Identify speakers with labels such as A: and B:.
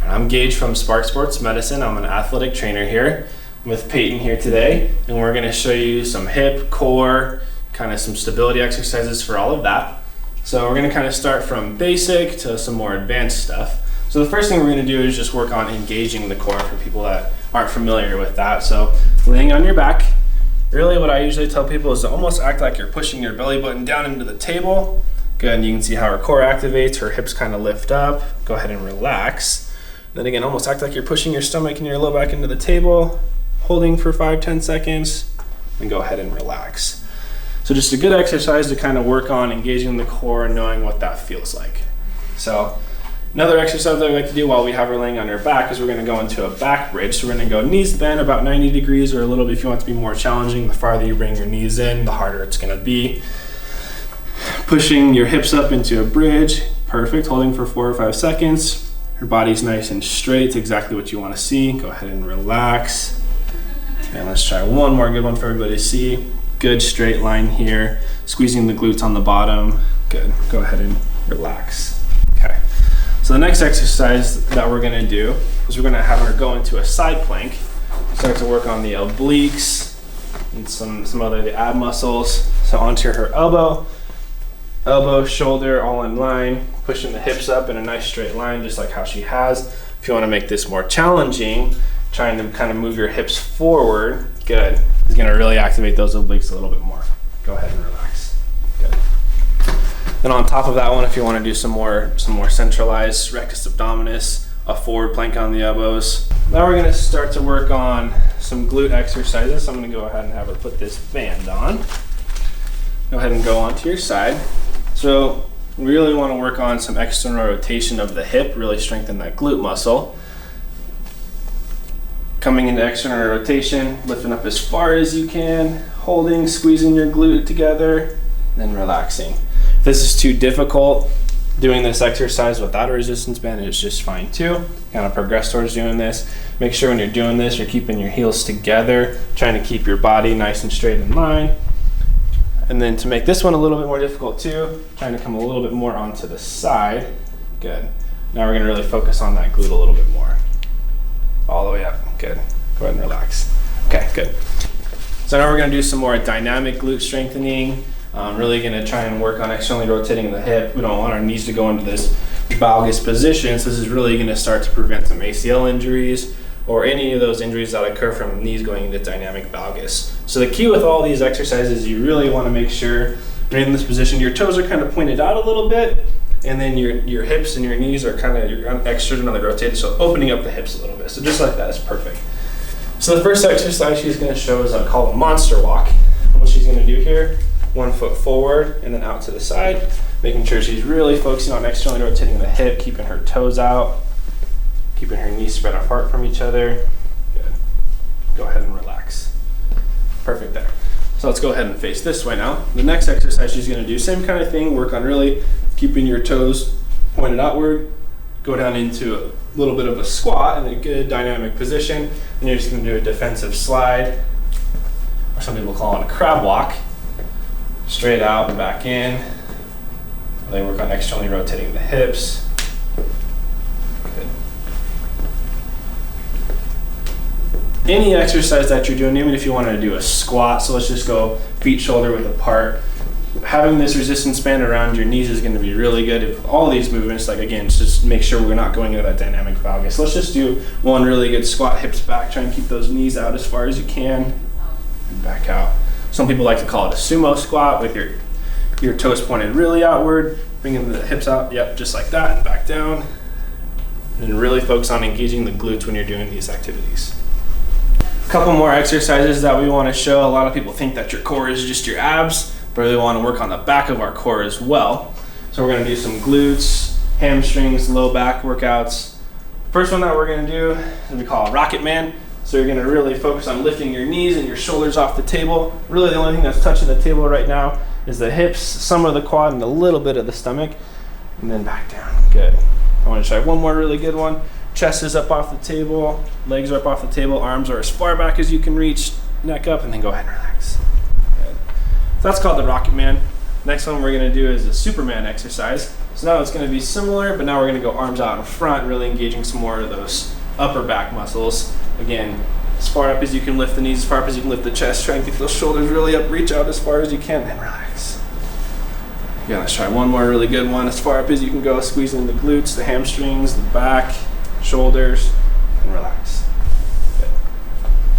A: I'm Gage from Spark Sports Medicine. I'm an athletic trainer here with Peyton here today, and we're going to show you some hip, core, kind of some stability exercises for all of that. So we're going to kind of start from basic to some more advanced stuff. So the first thing we're going to do is just work on engaging the core for people that aren't familiar with that. So laying on your back, really what I usually tell people is to almost act like you're pushing your belly button down into the table. Good, and you can see how her core activates, her hips kind of lift up. Go ahead and relax. Then again, almost act like you're pushing your stomach and your low back into the table, holding for 5-10 seconds, and go ahead and relax. So just a good exercise to kind of work on engaging the core and knowing what that feels like. So another exercise that I like to do while we have her laying on her back is we're going to go into a back bridge. So we're going to go knees bent about 90 degrees or a little bit if you want it to be more challenging. The farther you bring your knees in, the harder it's going to be. Pushing your hips up into a bridge. Perfect. Holding for 4 or 5 seconds. Her body's nice and straight. It's exactly what you want to see. Go ahead and relax. And let's try one more good one for everybody to see. Good straight line here. Squeezing the glutes on the bottom. Good. Go ahead and relax. Okay. So the next exercise that we're going to do is we're going to have her go into a side plank. Start to work on the obliques and some other the ab muscles. So onto her elbow, shoulder all in line. Pushing the hips up in a nice straight line, just like how she has. If you want to make this more challenging, trying to kind of move your hips forward, good. It's going to really activate those obliques a little bit more. Go ahead and relax. Good. Then on top of that one, if you want to do some more centralized rectus abdominis, a forward plank on the elbows. Now we're going to start to work on some glute exercises. So I'm going to go ahead and have her put this band on. Go ahead and go onto your side. So we really want to work on some external rotation of the hip, really strengthen that glute muscle. Coming into external rotation, lifting up as far as you can, holding, squeezing your glute together, then relaxing. If this is too difficult, doing this exercise without a resistance band is just fine too. Kind of progress towards doing this. Make sure when you're doing this, you're keeping your heels together, trying to keep your body nice and straight in line. And then to make this one a little bit more difficult too, trying to come a little bit more onto the side. Good. Now we're going to really focus on that glute a little bit more. All the way up. Good. Go ahead and relax. Okay, good. So now we're going to do some more dynamic glute strengthening. Really going to try and work on externally rotating the hip. We don't want our knees to go into this valgus position. So this is really going to start to prevent some ACL injuries or any of those injuries that occur from knees going into dynamic valgus. So the key with all these exercises, you really want to make sure you're in this position, your toes are kind of pointed out a little bit, and then your hips and your knees are kind of externally rotated, so opening up the hips a little bit. So just like that is perfect. So the first exercise she's going to show is called a monster walk. And what she's going to do here, 1 foot forward and then out to the side, making sure she's really focusing on externally rotating the hip, keeping her toes out, keeping her knees spread apart from each other. Good. Go ahead and relax. Perfect there. So let's go ahead and face this way now. The next exercise she's going to do, same kind of thing, work on really keeping your toes pointed outward, go down into a little bit of a squat in a good dynamic position, and you're just going to do a defensive slide, or some people call it a crab walk, straight out and back in. Then work on externally rotating the hips. Any exercise that you're doing, even if you want to do a squat, so let's just go feet shoulder width apart. Having this resistance band around your knees is going to be really good. If all these movements, like again, just make sure we're not going into that dynamic valgus. So let's just do one really good squat, hips back, try and keep those knees out as far as you can, and back out. Some people like to call it a sumo squat with your toes pointed really outward, bringing the hips out, yep, just like that, and back down. And really focus on engaging the glutes when you're doing these activities. A couple more exercises that we want to show. A lot of people think that your core is just your abs, but really want to work on the back of our core as well. So we're going to do some glutes, hamstrings, low back workouts. First one that we're going to do is we call Rocket Man. So you're going to really focus on lifting your knees and your shoulders off the table. Really the only thing that's touching the table right now is the hips, some of the quad, and a little bit of the stomach, and then back down. Good. I want to try one more really good one. Chest is up off the table, legs are up off the table, arms are as far back as you can reach, neck up, and then go ahead and relax. Good. So that's called the Rocket Man. Next one we're gonna do is a Superman exercise. So now it's gonna be similar, but now we're gonna go arms out in front, really engaging some more of those upper back muscles. Again, as far up as you can lift the knees, as far up as you can lift the chest. Try and get those shoulders really up, reach out as far as you can, and relax. Yeah, let's try one more really good one. As far up as you can go, squeezing the glutes, the hamstrings, the back, shoulders, and relax.